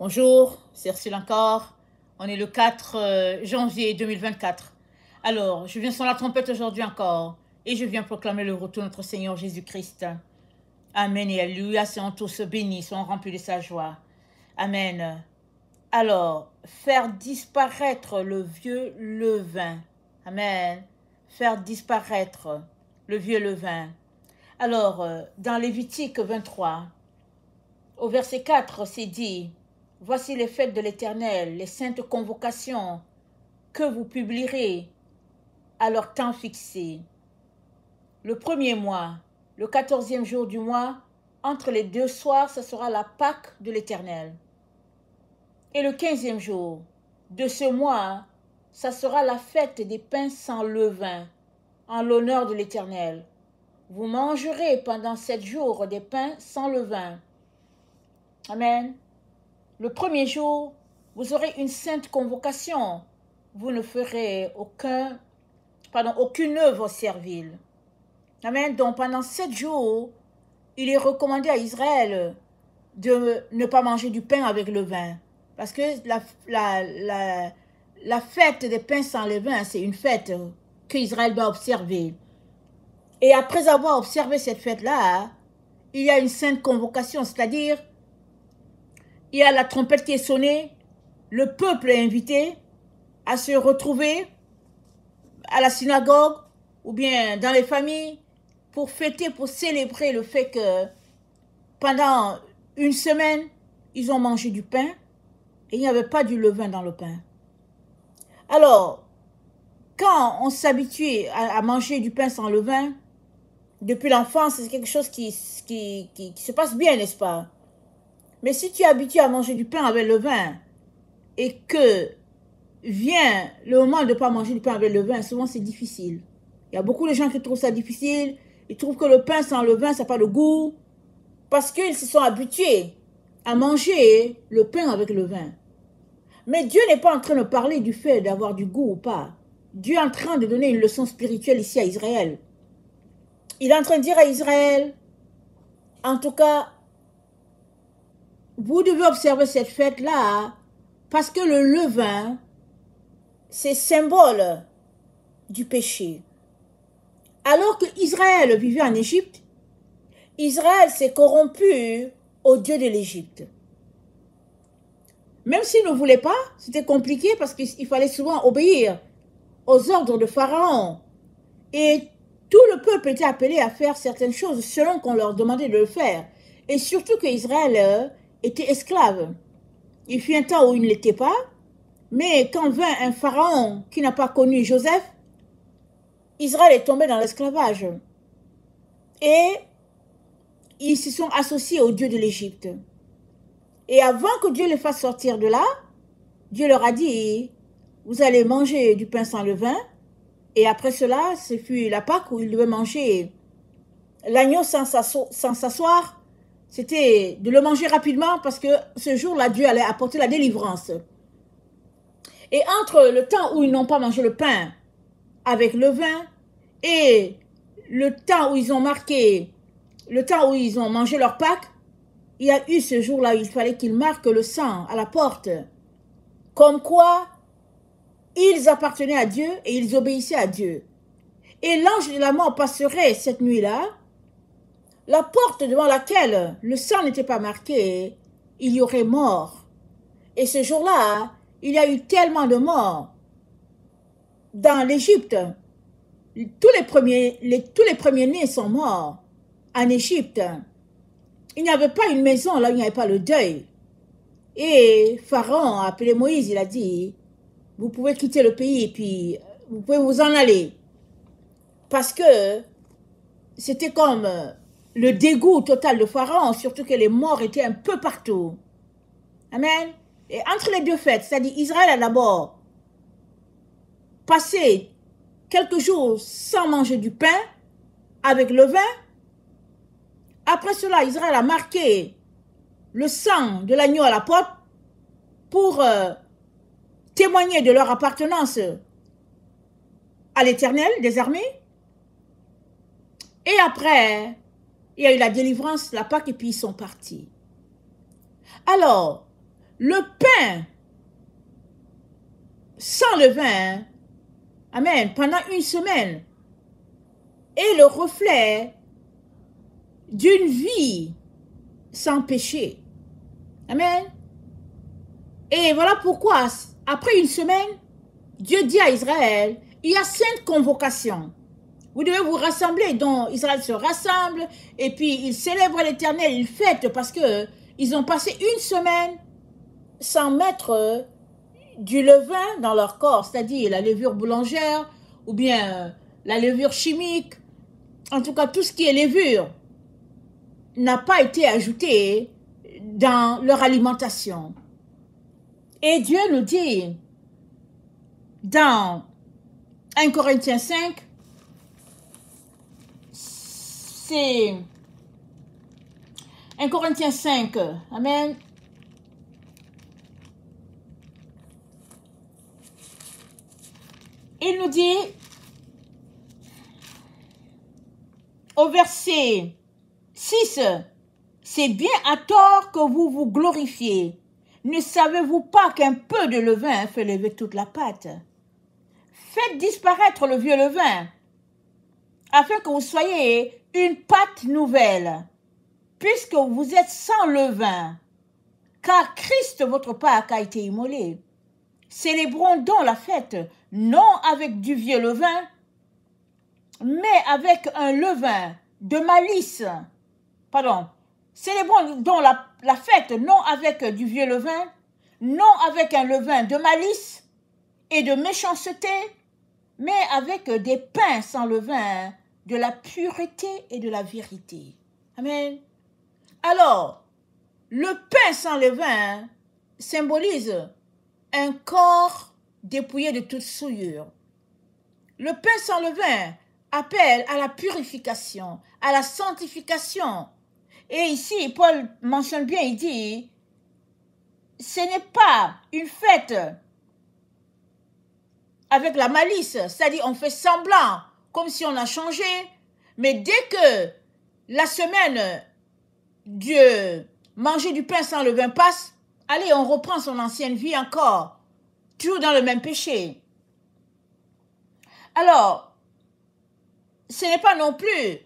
Bonjour, c'est Ursule encore. On est le 4 janvier 2024. Alors, je viens sur la trompette aujourd'hui encore et je viens proclamer le retour de notre Seigneur Jésus-Christ. Amen et alléluia, soyons tous bénis, soyons remplis de sa joie. Amen. Alors, faire disparaître le vieux levain. Amen. Faire disparaître le vieux levain. Alors, dans Lévitique 23, au verset 4, c'est dit: voici les fêtes de l'Éternel, les saintes convocations que vous publierez à leur temps fixé. Le premier mois, le 14e jour du mois, entre les deux soirs, ce sera la Pâque de l'Éternel. Et le 15e jour de ce mois, ça sera la fête des pains sans levain, en l'honneur de l'Éternel. Vous mangerez pendant 7 jours des pains sans levain. Amen. Le premier jour, vous aurez une sainte convocation. Vous ne ferez aucune œuvre servile. Amen. Donc pendant 7 jours, il est recommandé à Israël de ne pas manger du pain avec le vin. Parce que la fête des pains sans levain, c'est une fête que Israël doit observer. Et après avoir observé cette fête-là, il y a une sainte convocation, c'est-à-dire il y a la trompette qui est sonnée, le peuple est invité à se retrouver à la synagogue ou bien dans les familles pour fêter, pour célébrer le fait que pendant une semaine, ils ont mangé du pain et il n'y avait pas du levain dans le pain. Alors, quand on s'habitue à manger du pain sans levain, depuis l'enfance, c'est quelque chose qui se passe bien, n'est-ce pas? Mais si tu es habitué à manger du pain avec le vin et que vient le moment de ne pas manger du pain avec le vin, souvent c'est difficile. Il y a beaucoup de gens qui trouvent ça difficile. Ils trouvent que le pain sans le vin, ça n'a pas de goût. Parce qu'ils se sont habitués à manger le pain avec le vin. Mais Dieu n'est pas en train de parler du fait d'avoir du goût ou pas. Dieu est en train de donner une leçon spirituelle ici à Israël. Il est en train de dire à Israël, en tout cas, vous devez observer cette fête-là parce que le levain, c'est symbole du péché. Alors que Israël vivait en Égypte, Israël s'est corrompu au Dieu de l'Égypte. Même s'il ne voulait pas, c'était compliqué parce qu'il fallait souvent obéir aux ordres de Pharaon. Et tout le peuple était appelé à faire certaines choses selon qu'on leur demandait de le faire. Et surtout que Israël était esclave. Il fut un temps où il ne l'était pas, mais quand vint un pharaon qui n'a pas connu Joseph, Israël est tombé dans l'esclavage. Et ils se sont associés au Dieu de l'Égypte. Et avant que Dieu les fasse sortir de là, Dieu leur a dit, vous allez manger du pain sans levain. Et après cela, ce fut la Pâque où ils devaient manger l'agneau sans s'asseoir. C'était de le manger rapidement parce que ce jour-là, Dieu allait apporter la délivrance. Et entre le temps où ils n'ont pas mangé le pain avec le vin et le temps où ils ont mangé leur Pâque, il y a eu ce jour-là où il fallait qu'ils marquent le sang à la porte. Comme quoi, ils appartenaient à Dieu et ils obéissaient à Dieu. Et l'ange de la mort passerait cette nuit-là. La porte devant laquelle le sang n'était pas marqué, il y aurait mort. Et ce jour-là, il y a eu tellement de morts. Dans l'Égypte, tous les premiers-nés sont morts. En Égypte, il n'y avait pas une maison là où il n'y avait pas le deuil. Et Pharaon a appelé Moïse, il a dit, vous pouvez quitter le pays et puis vous pouvez vous en aller. Parce que c'était comme le dégoût total de Pharaon, surtout que les morts étaient un peu partout. Amen. Et entre les deux fêtes, c'est-à-dire Israël a d'abord passé quelques jours sans manger du pain avec le vin. Après cela, Israël a marqué le sang de l'agneau à la porte pour témoigner de leur appartenance à l'Éternel des armées. Et après, il y a eu la délivrance, la Pâque, et puis ils sont partis. Alors, le pain sans levain, amen, pendant une semaine, est le reflet d'une vie sans péché. Amen. Et voilà pourquoi, après une semaine, Dieu dit à Israël, il y a 5 convocations. Vous devez vous rassembler, donc Israël se rassemble, et puis ils célèbrent l'Éternel, ils fêtent, parce que ils ont passé une semaine sans mettre du levain dans leur corps, c'est-à-dire la levure boulangère, ou bien la levure chimique, en tout cas tout ce qui est levure, n'a pas été ajouté dans leur alimentation. Et Dieu nous dit, dans 1 Corinthiens 5, c'est 1 Corinthiens 5, amen. Il nous dit, au verset 6, c'est bien à tort que vous vous glorifiez. Ne savez-vous pas qu'un peu de levain fait lever toute la pâte? Faites disparaître le vieux levain, afin que vous soyez une pâte nouvelle, puisque vous êtes sans levain, car Christ, votre Pâque, a été immolé. Célébrons donc la fête, non avec du vieux levain, mais avec un levain de malice. Pardon. Célébrons donc la fête, non avec du vieux levain, non avec un levain de malice et de méchanceté, mais avec des pains sans levain, de la pureté et de la vérité. Amen. Alors, le pain sans levain symbolise un corps dépouillé de toute souillure. Le pain sans levain appelle à la purification, à la sanctification. Et ici, Paul mentionne bien, il dit, ce n'est pas une fête avec la malice, c'est-à-dire on fait semblant, comme si on a changé, mais dès que la semaine de manger du pain sans levain passe, allez, on reprend son ancienne vie encore, toujours dans le même péché. Alors, ce n'est pas non plus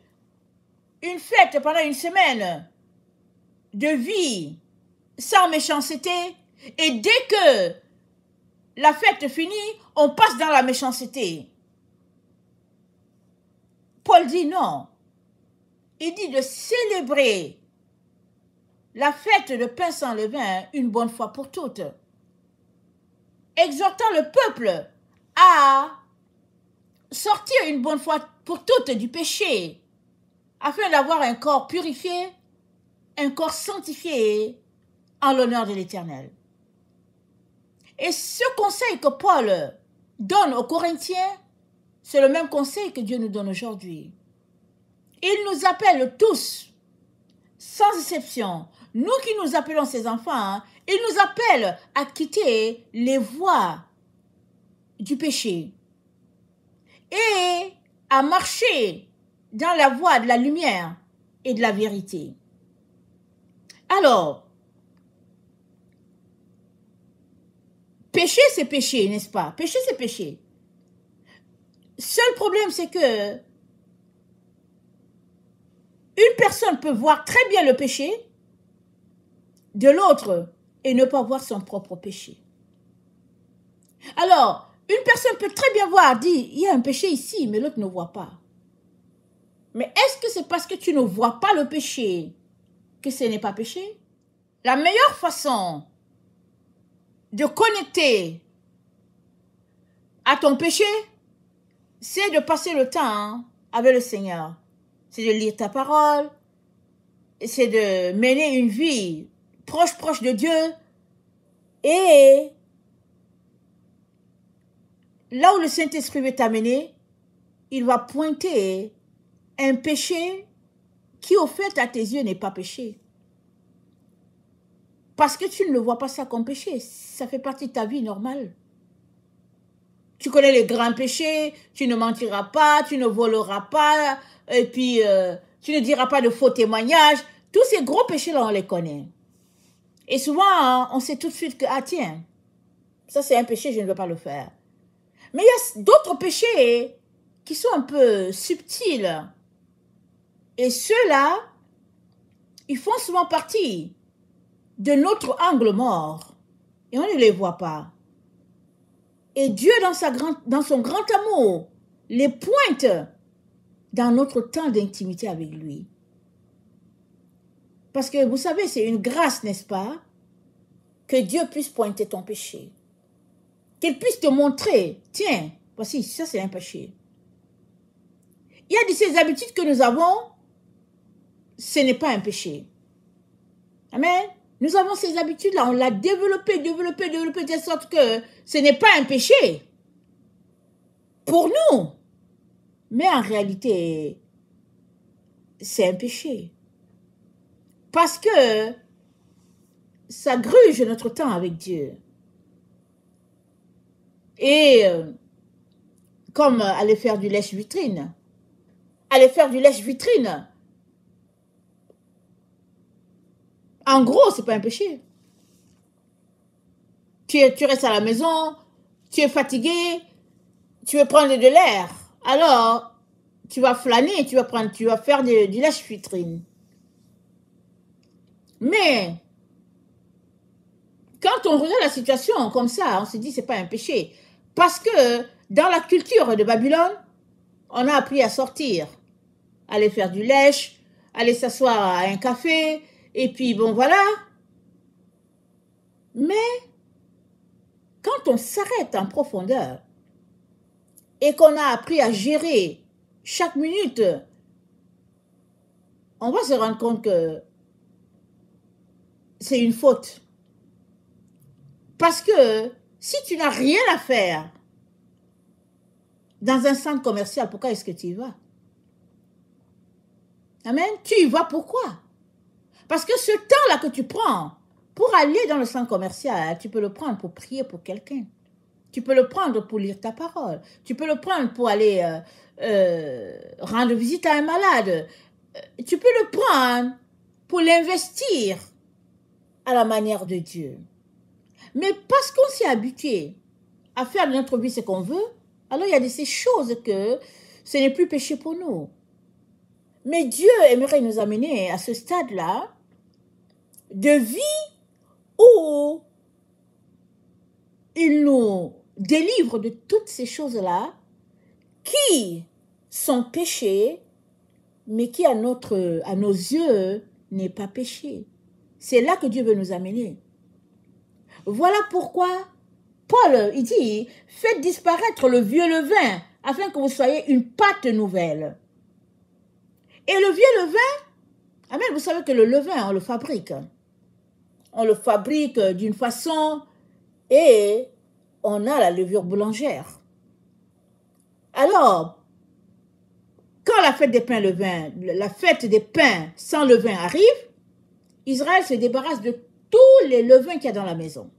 une fête pendant une semaine de vie sans méchanceté, et dès que la fête finit, on passe dans la méchanceté. Paul dit non. Il dit de célébrer la fête de pain sans levain une bonne fois pour toutes, exhortant le peuple à sortir une bonne fois pour toutes du péché, afin d'avoir un corps purifié, un corps sanctifié en l'honneur de l'Éternel. Et ce conseil que Paul donne aux Corinthiens, c'est le même conseil que Dieu nous donne aujourd'hui. Il nous appelle tous, sans exception, nous qui nous appelons ses enfants, il nous appelle à quitter les voies du péché et à marcher dans la voie de la lumière et de la vérité. Alors, péché, c'est péché, n'est-ce pas? Péché, c'est péché. Seul problème, c'est que une personne peut voir très bien le péché de l'autre et ne pas voir son propre péché. Alors, une personne peut très bien voir, dire, il y a un péché ici, mais l'autre ne voit pas. Mais est-ce que c'est parce que tu ne vois pas le péché que ce n'est pas péché? La meilleure façon de connecter à ton péché, c'est de passer le temps avec le Seigneur. C'est de lire ta parole, c'est de mener une vie proche de Dieu. Et là où le Saint-Esprit veut t'amener, il va pointer un péché qui, au fait, à tes yeux, n'est pas péché. Parce que tu ne le vois pas ça comme péché. Ça fait partie de ta vie normale. Tu connais les grands péchés, tu ne mentiras pas, tu ne voleras pas, et puis tu ne diras pas de faux témoignages. Tous ces gros péchés-là, on les connaît. Et souvent, hein, on sait tout de suite que, ah tiens, ça c'est un péché, je ne veux pas le faire. Mais il y a d'autres péchés qui sont un peu subtils. Et ceux-là, ils font souvent partie de notre angle mort. Et on ne les voit pas. Et Dieu, dans son grand amour, les pointe dans notre temps d'intimité avec lui. Parce que vous savez, c'est une grâce, n'est-ce pas, que Dieu puisse pointer ton péché. Qu'il puisse te montrer, tiens, voici, ça c'est un péché. Il y a de ces habitudes que nous avons, ce n'est pas un péché. Amen. Nous avons ces habitudes-là, on l'a développé, de sorte que ce n'est pas un péché pour nous. Mais en réalité, c'est un péché. Parce que ça gruge notre temps avec Dieu. Et comme aller faire du lèche-vitrine. Aller faire du lèche-vitrine. En gros, c'est pas un péché. Tu restes à la maison, tu es fatigué, tu veux prendre de l'air. Alors, tu vas flâner, tu vas faire du lèche-vitrine. Mais, quand on regarde la situation comme ça, on se dit c'est pas un péché. Parce que dans la culture de Babylone, on a appris à sortir, aller faire du lèche, aller s'asseoir à un café, et puis bon voilà. Mais, quand on s'arrête en profondeur, et qu'on a appris à gérer chaque minute, on va se rendre compte que c'est une faute. Parce que si tu n'as rien à faire dans un centre commercial, pourquoi est-ce que tu y vas? Amen. Tu y vas pourquoi? Parce que ce temps-là que tu prends pour aller dans le centre commercial, tu peux le prendre pour prier pour quelqu'un. Tu peux le prendre pour lire ta parole. Tu peux le prendre pour aller rendre visite à un malade. Tu peux le prendre pour l'investir à la manière de Dieu. Mais parce qu'on s'est habitué à faire de notre vie ce qu'on veut, alors il y a de ces choses que ce n'est plus péché pour nous. Mais Dieu aimerait nous amener à ce stade-là de vie où il nous délivre de toutes ces choses-là qui sont péchés, mais qui à nos yeux n'est pas péché. C'est là que Dieu veut nous amener. Voilà pourquoi Paul, il dit, faites disparaître le vieux levain afin que vous soyez une pâte nouvelle. Et le vieux levain, amen, vous savez que le levain, on le fabrique. On le fabrique d'une façon et on a la levure boulangère. Alors, quand la fête des pains levain, la fête des pains sans levain arrive, Israël se débarrasse de tous les levains qu'il y a dans la maison.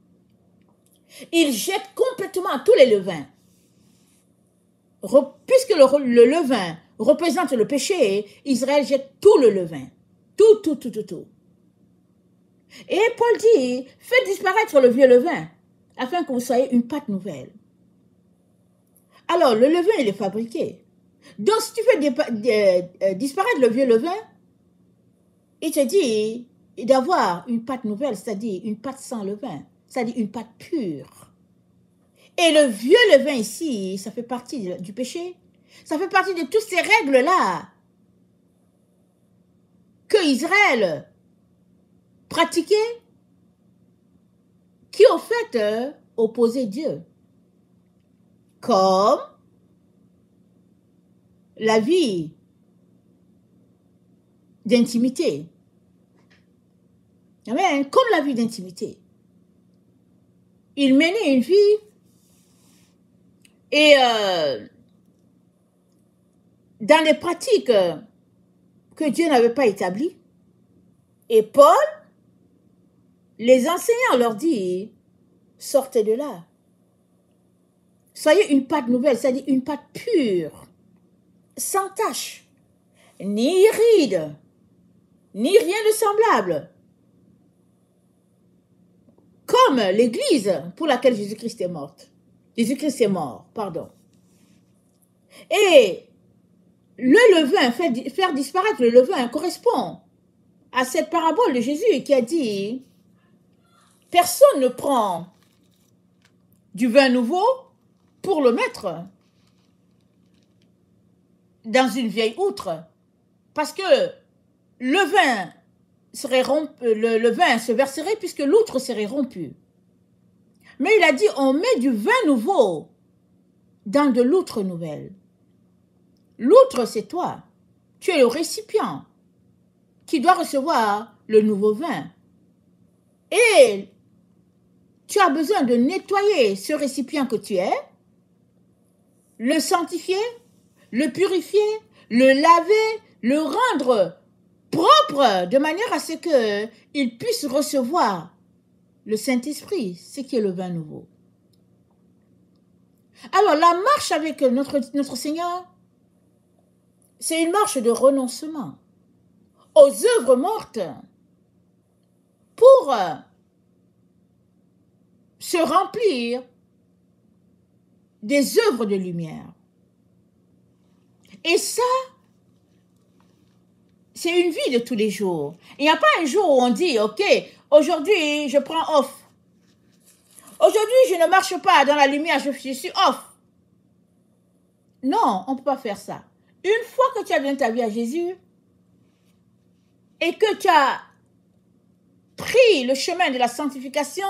Il jette complètement tous les levains. Puisque le levain représente le péché, Israël jette tout le levain. Tout. Et Paul dit, faites disparaître le vieux levain, afin que vous soyez une pâte nouvelle. Alors, le levain, il est fabriqué. Donc, si tu fais disparaître le vieux levain, il te dit d'avoir une pâte nouvelle, c'est-à-dire une pâte sans levain, c'est-à-dire une pâte pure. Et le vieux levain ici, ça fait partie du péché. Ça fait partie de toutes ces règles-là que Israël pratiquait, qui au fait opposaient Dieu. Comme la vie d'intimité. Amen. Comme la vie d'intimité. Il menait une vie et dans les pratiques que Dieu n'avait pas établies. Et Paul, les enseignants leur dit, sortez de là. Soyez une pâte nouvelle, c'est-à-dire une pâte pure, sans tache, ni ride, ni rien de semblable. comme l'Église pour laquelle Jésus-Christ est mort. Jésus-Christ est mort, pardon. Et le levain, faire disparaître le levain correspond à cette parabole de Jésus qui a dit « Personne ne prend du vin nouveau pour le mettre dans une vieille outre, parce que le vin le vin se verserait puisque l'outre serait rompue. Mais il a dit, on met du vin nouveau dans de l'outre nouvelle. L'outre, c'est toi. Tu es le récipient qui doit recevoir le nouveau vin. Et tu as besoin de nettoyer ce récipient que tu es, le sanctifier, le purifier, le laver, le rendre propre de manière à ce qu'il puisse recevoir le Saint-Esprit, ce qui est le vin nouveau. Alors, la marche avec notre Seigneur, c'est une marche de renoncement aux œuvres mortes pour se remplir des œuvres de lumière. Et ça, c'est une vie de tous les jours. Il n'y a pas un jour où on dit, ok, aujourd'hui je prends off. Aujourd'hui je ne marche pas dans la lumière, je suis off. Non, on ne peut pas faire ça. Une fois que tu as donné ta vie à Jésus et que tu as pris le chemin de la sanctification,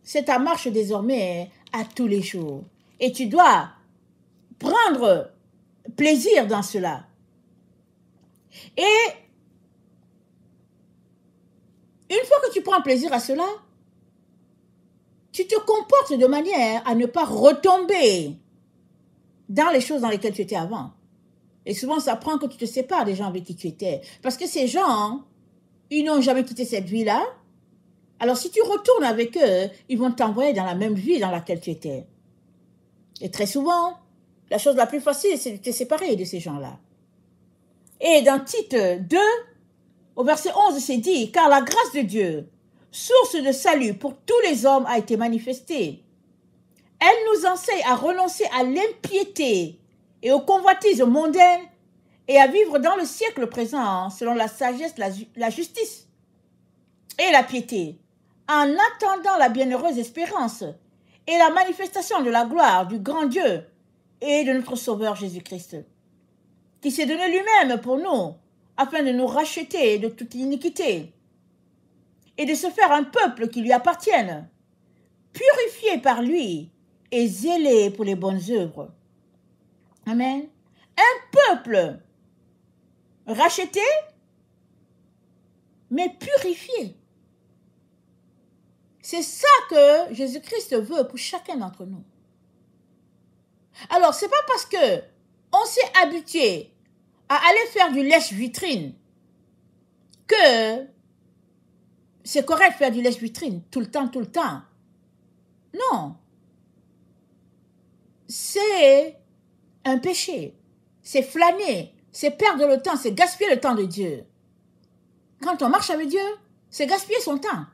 c'est ta marche désormais à tous les jours. Et tu dois prendre plaisir dans cela. Et une fois que tu prends plaisir à cela, tu te comportes de manière à ne pas retomber dans les choses dans lesquelles tu étais avant. Et souvent, ça prend que tu te sépares des gens avec qui tu étais. Parce que ces gens, ils n'ont jamais quitté cette vie-là. Alors, si tu retournes avec eux, ils vont t'envoyer dans la même vie dans laquelle tu étais. Et très souvent, la chose la plus facile, c'est de te séparer de ces gens-là. Et dans Tite 2, au verset 11, c'est dit, « Car la grâce de Dieu, source de salut pour tous les hommes, a été manifestée. Elle nous enseigne à renoncer à l'impiété et aux convoitises mondaines et à vivre dans le siècle présent selon la sagesse, la justice et la piété, en attendant la bienheureuse espérance et la manifestation de la gloire du grand Dieu et de notre Sauveur Jésus-Christ, qui s'est donné lui-même pour nous, afin de nous racheter de toute iniquité et de se faire un peuple qui lui appartienne, purifié par lui et zélé pour les bonnes œuvres. » Amen. Un peuple racheté, mais purifié. C'est ça que Jésus-Christ veut pour chacun d'entre nous. Alors, ce n'est pas parce que on s'est habitué à aller faire du lèche-vitrine que c'est correct de faire du lèche-vitrine tout le temps. Non. C'est un péché. C'est flâner. C'est perdre le temps. C'est gaspiller le temps de Dieu. Quand on marche avec Dieu, c'est gaspiller son temps.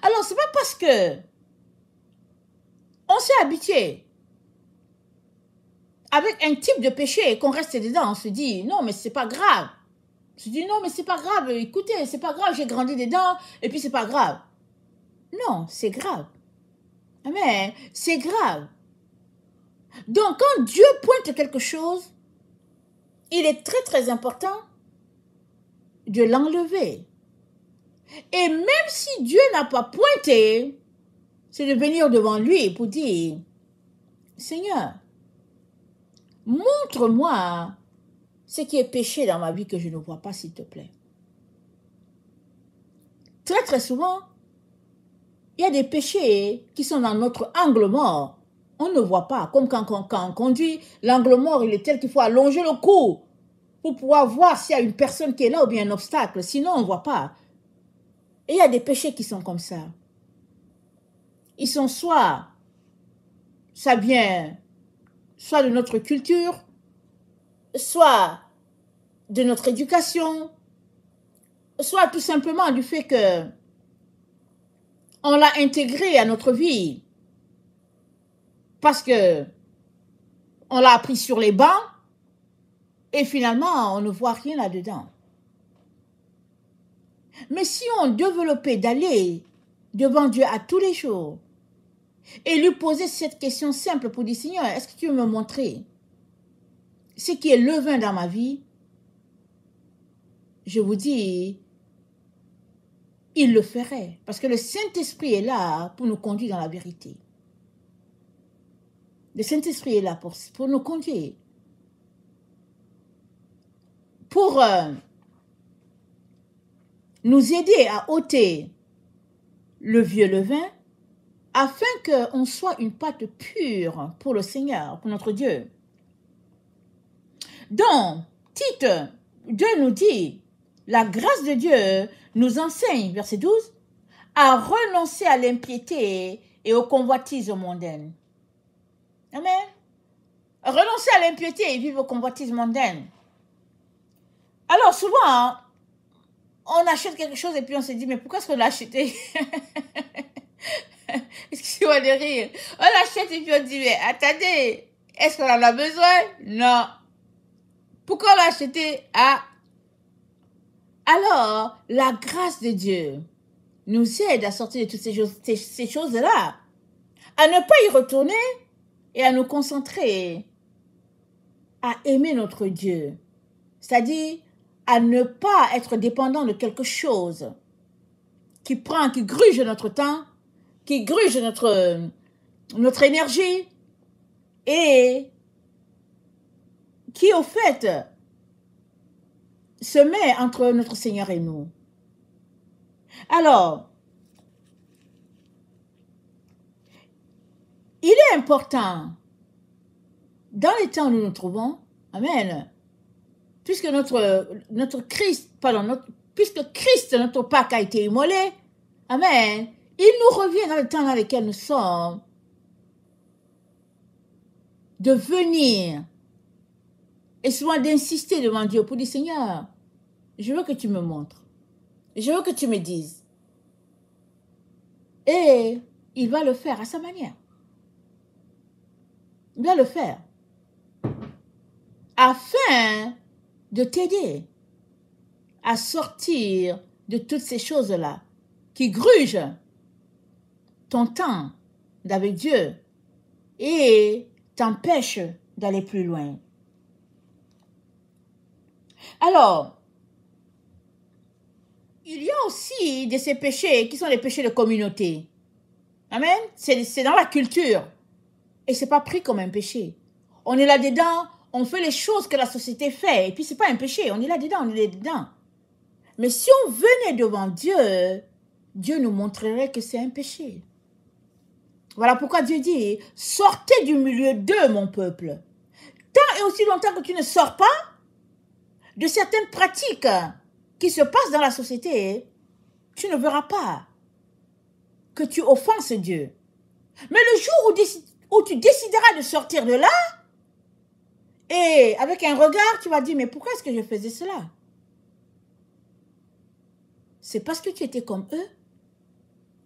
Alors, ce n'est pas parce que on s'est habitué avec un type de péché qu'on reste dedans, on se dit, non, mais c'est pas grave. On se dit, non, mais c'est pas grave, écoutez, c'est pas grave, j'ai grandi dedans, et puis c'est pas grave. Non, c'est grave. Amen, c'est grave. Donc, quand Dieu pointe quelque chose, il est très, très important de l'enlever. Et même si Dieu n'a pas pointé, c'est de venir devant lui pour dire, Seigneur, montre-moi ce qui est péché dans ma vie que je ne vois pas, s'il te plaît. Très, très souvent, il y a des péchés qui sont dans notre angle mort. On ne voit pas. Comme quand on conduit, l'angle mort, il est tel qu'il faut allonger le cou pour pouvoir voir s'il y a une personne qui est là ou bien un obstacle. Sinon, on ne voit pas. Et il y a des péchés qui sont comme ça. Ils sont ça vient soit de notre culture, soit de notre éducation, soit tout simplement du fait que on l'a intégré à notre vie parce que on l'a appris sur les bancs et finalement, on ne voit rien là-dedans. Mais si on développait d'aller devant Dieu à tous les jours et lui poser cette question simple pour dire, Seigneur, est-ce que tu veux me montrer ce qui est levain dans ma vie? Je vous dis, il le ferait. Parce que le Saint-Esprit est là pour nous conduire dans la vérité. Le Saint-Esprit est là pour nous conduire. Pour nous aider à ôter le vieux levain, afin qu'on soit une pâte pure pour le Seigneur, pour notre Dieu. Donc, Tite 2 nous dit, la grâce de Dieu nous enseigne, verset 12, à renoncer à l'impiété et aux convoitises mondaines. Amen. Renoncer à l'impiété et vivre aux convoitises mondaines. Alors souvent, on achète quelque chose et puis on se dit, mais pourquoi est-ce qu'on l'a acheté? Excusez-moi de rire. On l'achète et puis on dit, mais attendez, est-ce qu'on en a besoin? Non. Pourquoi on l'a acheté? Ah. Alors, la grâce de Dieu nous aide à sortir de toutes ces choses-là, à ne pas y retourner et à nous concentrer à aimer notre Dieu. C'est-à-dire à ne pas être dépendant de quelque chose qui gruge notre temps, qui gruge notre énergie et qui, au fait, se met entre notre Seigneur et nous. Alors, il est important, dans les temps où nous nous trouvons, amen, puisque puisque Christ, notre Pâque, a été immolé, amen, il nous revient dans le temps dans lequel nous sommes de venir et souvent d'insister devant Dieu pour dire, Seigneur, je veux que tu me montres, je veux que tu me dises. Et il va le faire à sa manière. Il va le faire afin de t'aider à sortir de toutes ces choses-là qui grugent ton temps d'avec Dieu et t'empêchent d'aller plus loin. Alors, il y a aussi de ces péchés qui sont les péchés de communauté. Amen. C'est dans la culture. Et ce n'est pas pris comme un péché. On est là-dedans, on fait les choses que la société fait. Et puis, ce n'est pas un péché. On est là-dedans, on est là-dedans. Mais si on venait devant Dieu, Dieu nous montrerait que c'est un péché. Voilà pourquoi Dieu dit, sortez du milieu d'eux, mon peuple. Tant et aussi longtemps que tu ne sors pas de certaines pratiques qui se passent dans la société, tu ne verras pas que tu offenses Dieu. Mais le jour où tu décideras de sortir de là, et avec un regard, tu vas dire, mais pourquoi est-ce que je faisais cela? C'est parce que tu étais comme eux.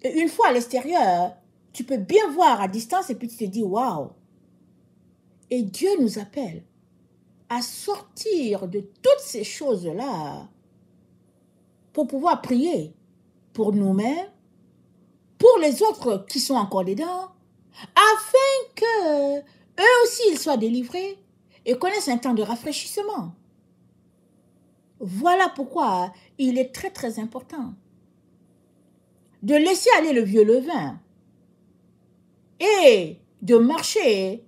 Et une fois à l'extérieur, tu peux bien voir à distance et puis tu te dis, waouh. Et Dieu nous appelle à sortir de toutes ces choses-là pour pouvoir prier pour nous-mêmes, pour les autres qui sont encore dedans, afin que eux aussi ils soient délivrés et connaissent un temps de rafraîchissement. Voilà pourquoi il est très très important de laisser aller le vieux levain et de marcher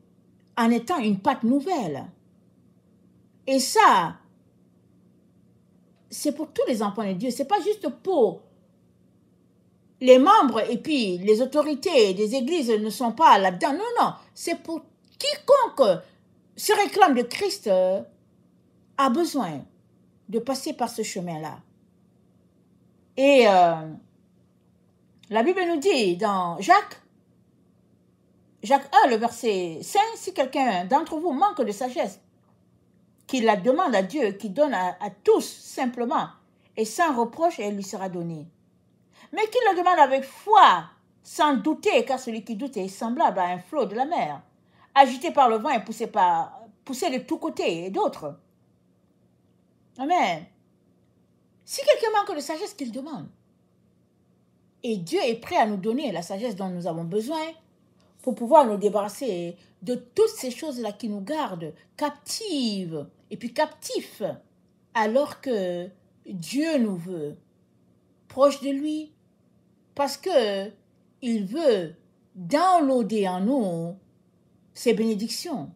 en étant une pâte nouvelle. Et ça, c'est pour tous les enfants de Dieu. Ce n'est pas juste pour les membres et puis les autorités des églises ne sont pas là-dedans. Non, non, c'est pour quiconque se réclame de Christ a besoin de passer par ce chemin-là. Et la Bible nous dit dans Jacques 1, le verset 5, si quelqu'un d'entre vous manque de sagesse, qu'il la demande à Dieu, qui donne à tous simplement et sans reproche, et elle lui sera donnée. Mais qu'il la demande avec foi sans douter, car celui qui doute est semblable à un flot de la mer, agité par le vent et poussé de tous côtés et d'autres. Amen. Si quelqu'un manque de sagesse, qu'il demande. Et Dieu est prêt à nous donner la sagesse dont nous avons besoin pour pouvoir nous débarrasser de toutes ces choses-là qui nous gardent captives et puis captifs, alors que Dieu nous veut proche de lui, parce que il veut downloader en nous ses bénédictions.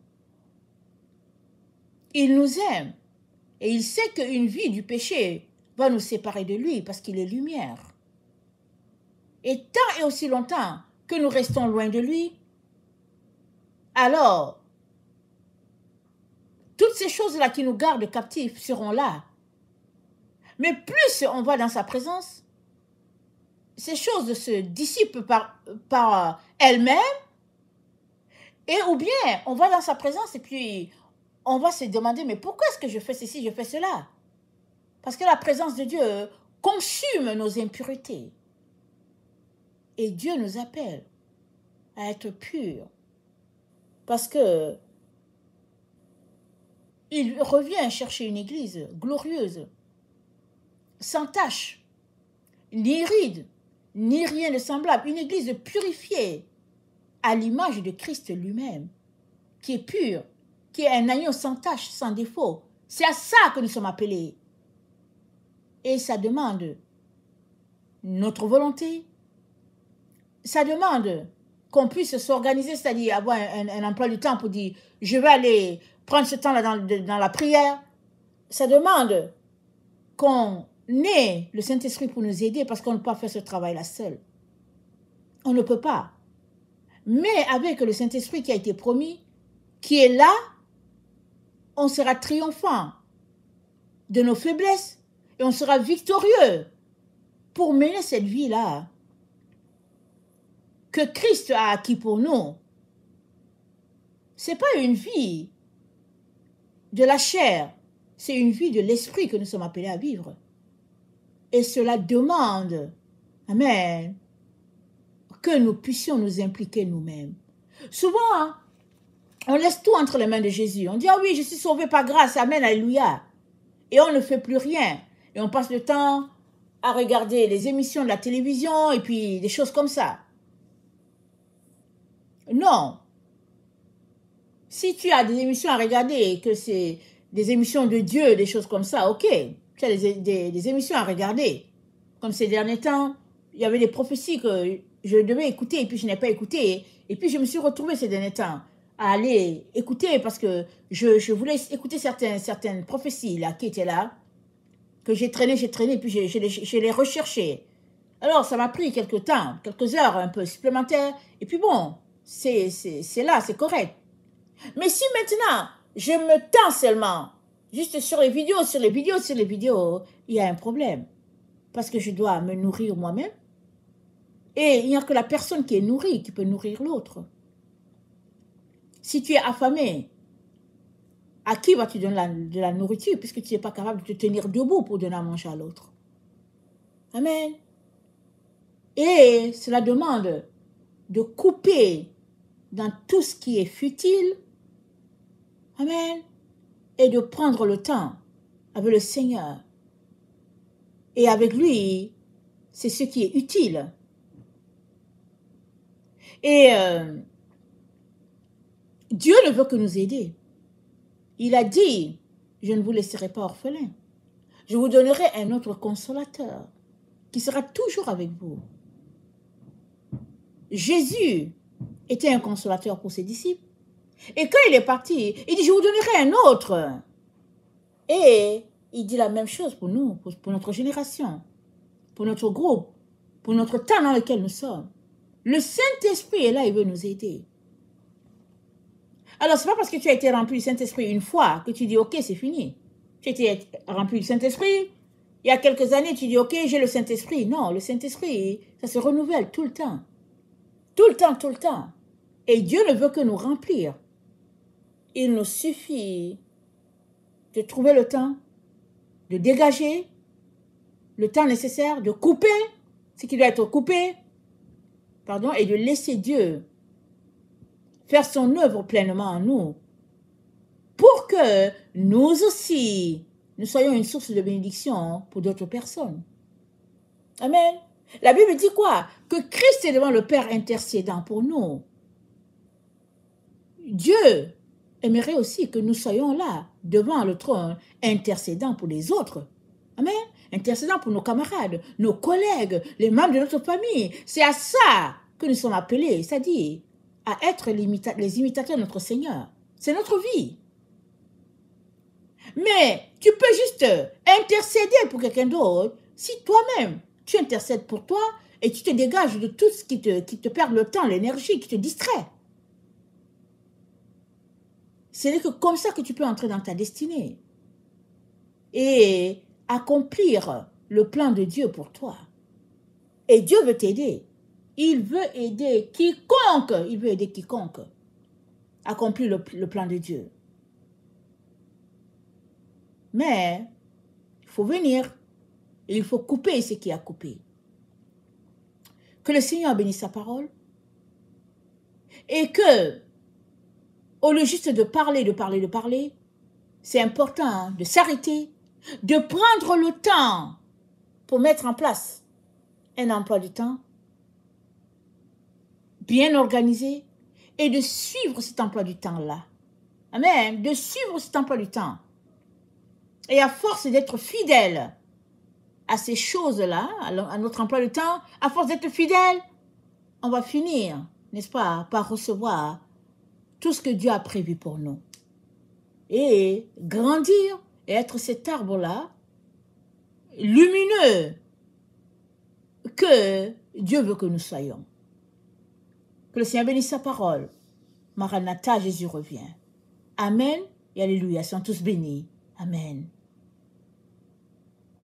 Il nous aime et il sait qu'une vie du péché va nous séparer de lui parce qu'il est lumière. Et tant et aussi longtemps que nous restons loin de lui, alors toutes ces choses-là qui nous gardent captifs seront là. Mais plus on va dans sa présence, ces choses se dissipent par elles-mêmes, et ou bien on va dans sa présence et puis on va se demander, mais pourquoi est-ce que je fais ceci, je fais cela? Parce que la présence de Dieu consume nos impuretés. Et Dieu nous appelle à être purs. Parce que il revient chercher une église glorieuse, sans tache, ni ride, ni rien de semblable. Une église purifiée à l'image de Christ lui-même, qui est pur, qui est un agneau sans tache, sans défaut. C'est à ça que nous sommes appelés. Et ça demande notre volonté. Ça demande qu'on puisse s'organiser, c'est-à-dire avoir un emploi du temps pour dire « je vais aller prendre ce temps-là dans la prière ». Ça demande qu'on ait le Saint-Esprit pour nous aider parce qu'on ne peut pas faire ce travail-là seul. On ne peut pas. Mais avec le Saint-Esprit qui a été promis, qui est là, on sera triomphant de nos faiblesses et on sera victorieux pour mener cette vie-là que Christ a acquis pour nous. Ce n'est pas une vie de la chair, c'est une vie de l'esprit que nous sommes appelés à vivre. Et cela demande, amen, que nous puissions nous impliquer nous-mêmes. Souvent, on laisse tout entre les mains de Jésus. On dit, ah oui, je suis sauvé par grâce, amen, alléluia. Et on ne fait plus rien. Et on passe le temps à regarder les émissions de la télévision et puis des choses comme ça. Non. Si tu as des émissions à regarder et que c'est des émissions de Dieu, des choses comme ça, ok. Tu as des émissions à regarder. Comme ces derniers temps, il y avait des prophéties que je devais écouter et puis je n'ai pas écouté. Et puis je me suis retrouvée ces derniers temps à aller écouter parce que je voulais écouter certaines prophéties là, qui étaient là, que j'ai traîné, et puis je les recherchais. Alors ça m'a pris quelques temps, quelques heures un peu supplémentaires. Et puis bon, c'est là, c'est correct. Mais si maintenant, je me tends seulement, juste sur les vidéos, il y a un problème. Parce que je dois me nourrir moi-même. Et il n'y a que la personne qui est nourrie qui peut nourrir l'autre. Si tu es affamé, à qui vas-tu donner de la nourriture puisque tu n'es pas capable de te tenir debout pour donner à manger à l'autre? Amen. Et cela demande de couper dans tout ce qui est futile. Amen. Et de prendre le temps avec le Seigneur. Et avec lui, c'est ce qui est utile. Et Dieu ne veut que nous aider. Il a dit, je ne vous laisserai pas orphelins. Je vous donnerai un autre consolateur qui sera toujours avec vous. Jésus était un consolateur pour ses disciples. Et quand il est parti, il dit, je vous donnerai un autre. Et il dit la même chose pour nous, pour notre génération, pour notre groupe, pour notre temps dans lequel nous sommes. Le Saint-Esprit est là, il veut nous aider. Alors, ce n'est pas parce que tu as été rempli du Saint-Esprit une fois que tu dis, ok, c'est fini. Tu as été rempli du Saint-Esprit, il y a quelques années, tu dis, ok, j'ai le Saint-Esprit. Non, le Saint-Esprit, ça se renouvelle tout le temps. Tout le temps, tout le temps. Et Dieu ne veut que nous remplir. Il nous suffit de trouver le temps, de dégager le temps nécessaire, de couper ce qui doit être coupé, pardon, et de laisser Dieu faire son œuvre pleinement en nous pour que nous aussi, nous soyons une source de bénédiction pour d'autres personnes. Amen. La Bible dit quoi? Que Christ est devant le Père intercédant pour nous. Dieu aimerait aussi que nous soyons là, devant le trône, intercédant pour les autres. Amen. Intercédant pour nos camarades, nos collègues, les membres de notre famille. C'est à ça que nous sommes appelés, c'est-à-dire à être les imitateurs de notre Seigneur. C'est notre vie. Mais tu peux juste intercéder pour quelqu'un d'autre si toi-même, tu intercèdes pour toi et tu te dégages de tout ce qui te perd le temps, l'énergie, qui te distrait. Ce n'est que comme ça que tu peux entrer dans ta destinée et accomplir le plan de Dieu pour toi. Et Dieu veut t'aider. Il veut aider quiconque. Il veut aider quiconque. Accomplir le plan de Dieu. Mais il faut venir. Et il faut couper ce qui a coupé. Que le Seigneur bénisse sa parole. Et que, au lieu juste de parler, c'est important de s'arrêter, de prendre le temps pour mettre en place un emploi du temps bien organisé et de suivre cet emploi du temps-là. Amen. De suivre cet emploi du temps. Et à force d'être fidèle à ces choses-là, à notre emploi du temps, à force d'être fidèle, on va finir, n'est-ce pas, par recevoir tout ce que Dieu a prévu pour nous. Et grandir et être cet arbre-là, lumineux, que Dieu veut que nous soyons. Que le Seigneur bénisse sa parole. Maranatha, Jésus revient. Amen et alléluia. Soyons tous bénis. Amen.